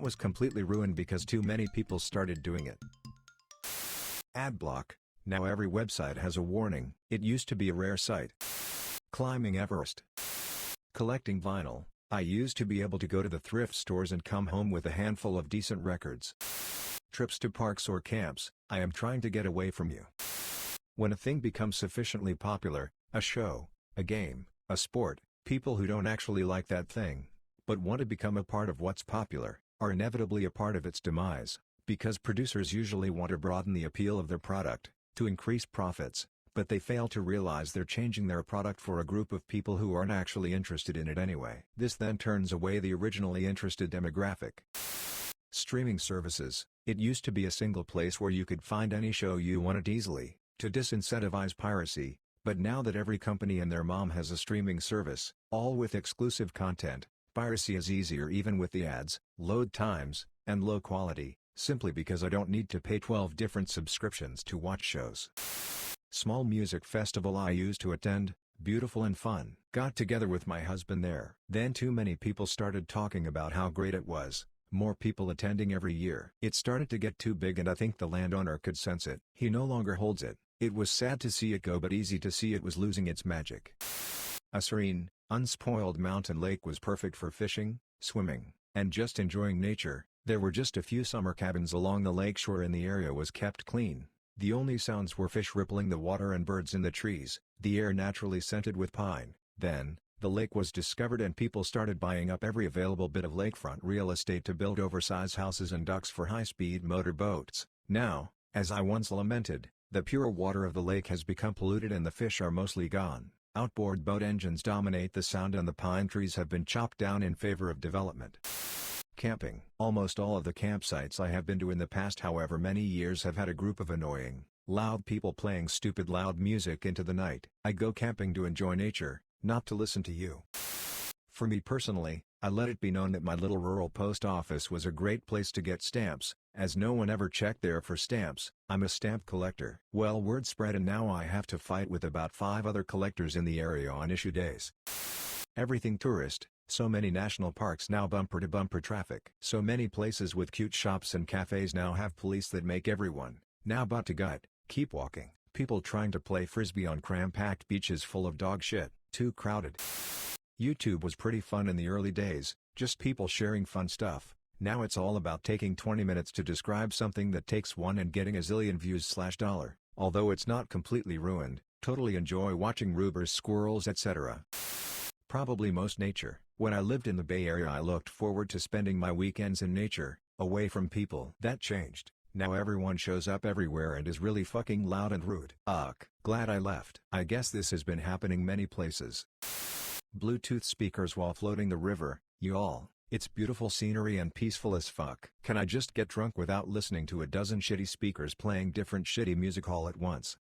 was completely ruined because too many people started doing it. Adblock. Now every website has a warning. It used to be a rare sight. Climbing Everest. Collecting vinyl. I used to be able to go to the thrift stores and come home with a handful of decent records. Trips to parks or camps. I am trying to get away from you. When a thing becomes sufficiently popular, a show, a game, a sport, people who don't actually like that thing, but want to become a part of what's popular, are inevitably a part of its demise, because producers usually want to broaden the appeal of their product, to increase profits, but they fail to realize they're changing their product for a group of people who aren't actually interested in it anyway. This then turns away the originally interested demographic. Streaming services. It used to be a single place where you could find any show you wanted easily, to disincentivize piracy, but now that every company and their mom has a streaming service, all with exclusive content, piracy is easier even with the ads, load times, and low quality, simply because I don't need to pay 12 different subscriptions to watch shows. Small music festival I used to attend, beautiful and fun. Got together with my husband there. Then too many people started talking about how great it was. More people attending every year. It started to get too big and I think the landowner could sense it. He no longer holds it. It was sad to see it go but easy to see it was losing its magic. A serene, unspoiled mountain lake was perfect for fishing, swimming, and just enjoying nature. There were just a few summer cabins along the lakeshore and the area was kept clean. The only sounds were fish rippling the water and birds in the trees, the air naturally scented with pine. Then, the lake was discovered and people started buying up every available bit of lakefront real estate to build oversized houses and docks for high-speed motor boats. Now, as I once lamented, the pure water of the lake has become polluted and the fish are mostly gone. Outboard boat engines dominate the sound and the pine trees have been chopped down in favor of development. Camping. Almost all of the campsites I have been to in the past however many years have had a group of annoying, loud people playing stupid loud music into the night. I go camping to enjoy nature, not to listen to you. For me personally, I let it be known that my little rural post office was a great place to get stamps, as no one ever checked there for stamps. I'm a stamp collector. Well, word spread and now I have to fight with about 5 other collectors in the area on issue days. Everything tourist. So many national parks now bumper-to-bumper traffic. So many places with cute shops and cafes now have police that make everyone, now butt to gut, keep walking. People trying to play frisbee on cram-packed beaches full of dog shit. Too crowded. YouTube was pretty fun in the early days, just people sharing fun stuff. Now it's all about taking 20 minutes to describe something that takes one and getting a zillion views/dollar. Although it's not completely ruined, totally enjoy watching roobers, squirrels, etc. Probably most nature. When I lived in the Bay Area I looked forward to spending my weekends in nature, away from people. That changed. Now everyone shows up everywhere and is really fucking loud and rude. Ugh, glad I left. I guess this has been happening many places. Bluetooth speakers while floating the river, y'all. It's beautiful scenery and peaceful as fuck. Can I just get drunk without listening to a dozen shitty speakers playing different shitty music all at once?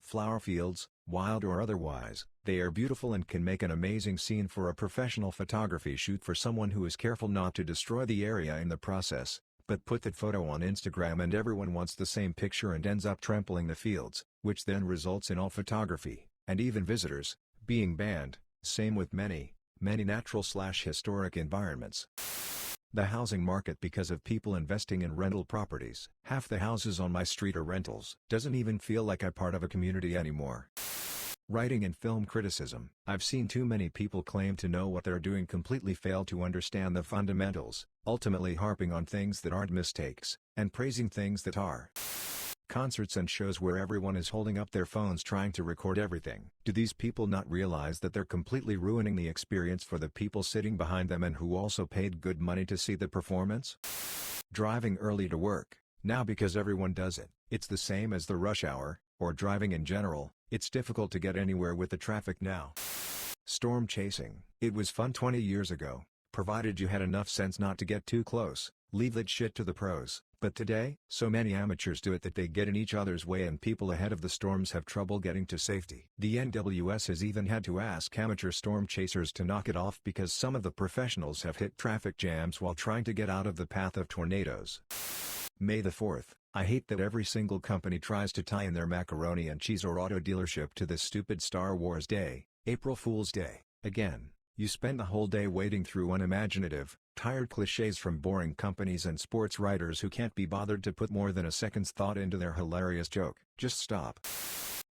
Flower fields, wild or otherwise, they are beautiful and can make an amazing scene for a professional photography shoot for someone who is careful not to destroy the area in the process. But put that photo on Instagram and everyone wants the same picture and ends up trampling the fields, which then results in all photography, and even visitors, being banned. Same with many natural/historic environments. The housing market because of people investing in rental properties. Half the houses on my street are rentals. Doesn't even feel like I'm part of a community anymore. Writing and film criticism. I've seen too many people claim to know what they're doing completely fail to understand the fundamentals, ultimately harping on things that aren't mistakes, and praising things that are. Concerts and shows where everyone is holding up their phones trying to record everything. Do these people not realize that they're completely ruining the experience for the people sitting behind them and who also paid good money to see the performance? Driving early to work. Now because everyone does it, it's the same as the rush hour, or driving in general. It's difficult to get anywhere with the traffic now. Storm chasing. It was fun 20 years ago, provided you had enough sense not to get too close. Leave that shit to the pros. But today, so many amateurs do it that they get in each other's way and people ahead of the storms have trouble getting to safety. The NWS has even had to ask amateur storm chasers to knock it off because some of the professionals have hit traffic jams while trying to get out of the path of tornadoes. May the 4th. I hate that every single company tries to tie in their macaroni and cheese or auto dealership to this stupid Star Wars Day, April Fool's Day. Again, you spend the whole day wading through unimaginative, Tired cliches from boring companies and sports writers who can't be bothered to put more than a second's thought into their hilarious joke. Just stop.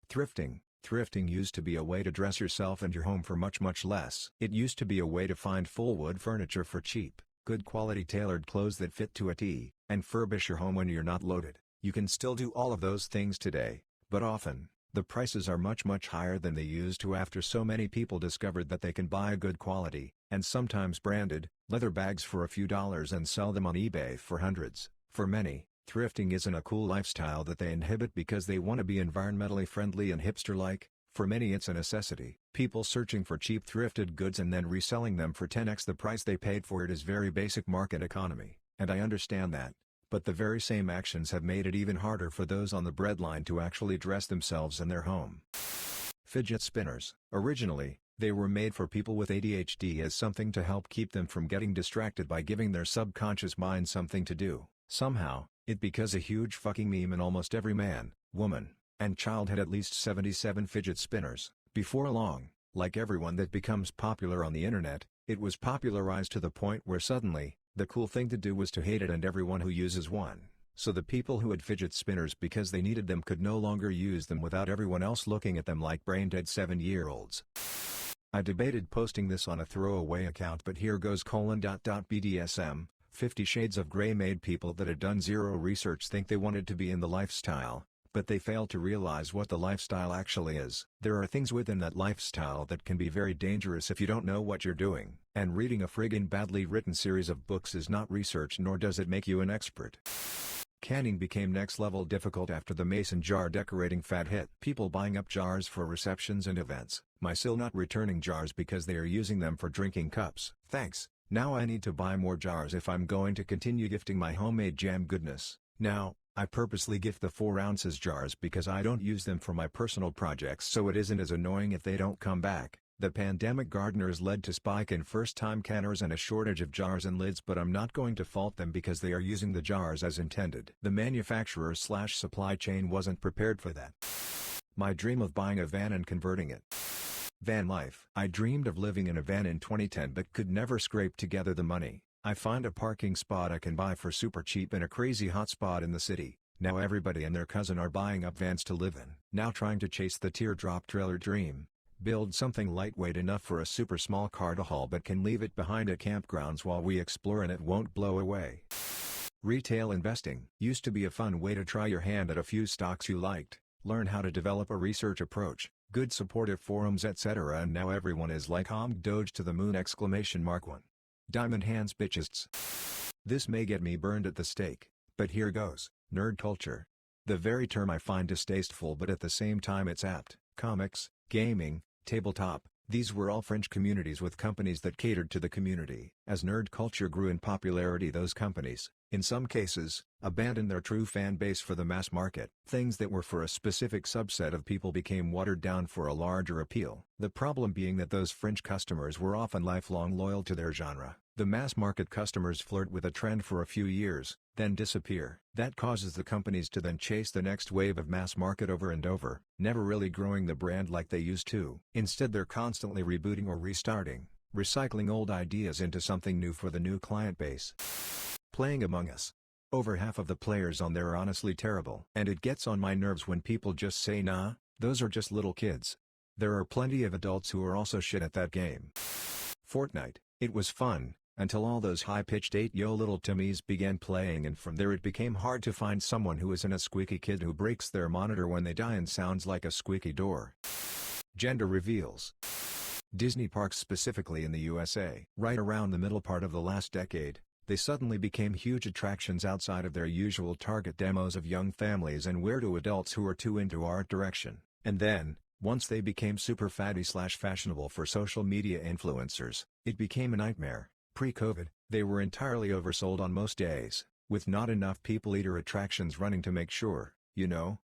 Thrifting. Thrifting used to be a way to dress yourself and your home for much less. It used to be a way to find full wood furniture for cheap, good quality tailored clothes that fit to a T, and furbish your home when you're not loaded. You can still do all of those things today, but often, the prices are much higher than they used to after so many people discovered that they can buy good quality, and sometimes branded, leather bags for a few dollars and sell them on eBay for hundreds. For many, thrifting isn't a cool lifestyle that they inhibit because they want to be environmentally friendly and hipster-like. For many it's a necessity. People searching for cheap thrifted goods and then reselling them for 10x the price they paid for it is very basic market economy, and I understand that. But the very same actions have made it even harder for those on the breadline to actually dress themselves in their home. Fidget spinners. Originally, they were made for people with ADHD as something to help keep them from getting distracted by giving their subconscious mind something to do. Somehow, it became a huge fucking meme and almost every man, woman, and child had at least 77 fidget spinners. Before long, like everyone that becomes popular on the internet, it was popularized to the point where suddenly, the cool thing to do was to hate it and everyone who uses one. So the people who had fidget spinners because they needed them could no longer use them without everyone else looking at them like brain-dead 7-year-olds. I debated posting this on a throwaway account, but here goes: BDSM, 50 Shades of Grey made people that had done zero research think they wanted to be in the lifestyle, but they fail to realize what the lifestyle actually is. There are things within that lifestyle that can be very dangerous if you don't know what you're doing. And reading a friggin' badly written series of books is not research, nor does it make you an expert. Canning became next level difficult after the mason jar decorating fad hit. People buying up jars for receptions and events. My still not returning jars because they are using them for drinking cups. Thanks. Now I need to buy more jars if I'm going to continue gifting my homemade jam goodness. Now, I purposely gift the 4 ounces jars because I don't use them for my personal projects, so it isn't as annoying if they don't come back. The pandemic gardeners led to spike in first-time canners and a shortage of jars and lids, but I'm not going to fault them because they are using the jars as intended. The manufacturer/supply chain wasn't prepared for that. My dream of buying a van and converting it. Van life. I dreamed of living in a van in 2010 but could never scrape together the money. I find a parking spot I can buy for super cheap in a crazy hot spot in the city. Now everybody and their cousin are buying up vans to live in. Now trying to chase the teardrop trailer dream. Build something lightweight enough for a super small car to haul but can leave it behind at campgrounds while we explore and it won't blow away. Retail investing. Used to be a fun way to try your hand at a few stocks you liked, learn how to develop a research approach, good supportive forums etc., and now everyone is like Doge to the moon ! 1. Diamond hands bitches. This may get me burned at the stake, but here goes. Nerd culture. The very term I find distasteful, but at the same time it's apt. Comics, gaming, tabletop, these were all fringe communities with companies that catered to the community. As nerd culture grew in popularity, those companies, in some cases, abandoned their true fan base for the mass market. Things that were for a specific subset of people became watered down for a larger appeal. The problem being that those fringe customers were often lifelong loyal to their genre. The mass market customers flirt with a trend for a few years, then disappear. That causes the companies to then chase the next wave of mass market over and over, never really growing the brand like they used to. Instead, they're constantly rebooting or restarting, recycling old ideas into something new for the new client base. Playing Among Us. Over half of the players on there are honestly terrible. And it gets on my nerves when people just say nah, those are just little kids. There are plenty of adults who are also shit at that game. Fortnite. It was fun, until all those high-pitched 8-yo little Timmies began playing, and from there it became hard to find someone who isn't a squeaky kid who breaks their monitor when they die and sounds like a squeaky door. Gender reveals. Disney parks, specifically in the USA. Right around the middle part of the last decade, they suddenly became huge attractions outside of their usual target demos of young families and weirdo adults who are too into art direction. And then, once they became super fatty/fashionable for social media influencers, it became a nightmare. Pre-COVID, they were entirely oversold on most days, with not enough people-eater attractions running to make sure,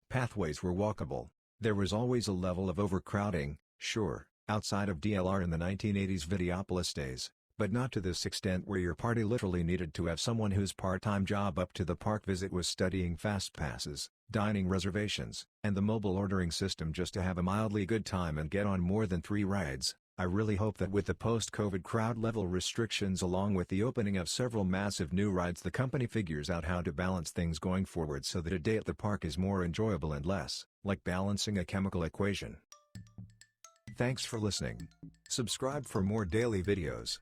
pathways were walkable. There was always a level of overcrowding, sure, outside of DLR in the 1980s Videopolis days, but not to this extent where your party literally needed to have someone whose part-time job up to the park visit was studying fast passes, dining reservations, and the mobile ordering system just to have a mildly good time and get on more than 3 rides. I really hope that with the post-COVID crowd level restrictions along with the opening of several massive new rides, the company figures out how to balance things going forward so that a day at the park is more enjoyable and less like balancing a chemical equation. Thanks for listening. Subscribe for more daily videos.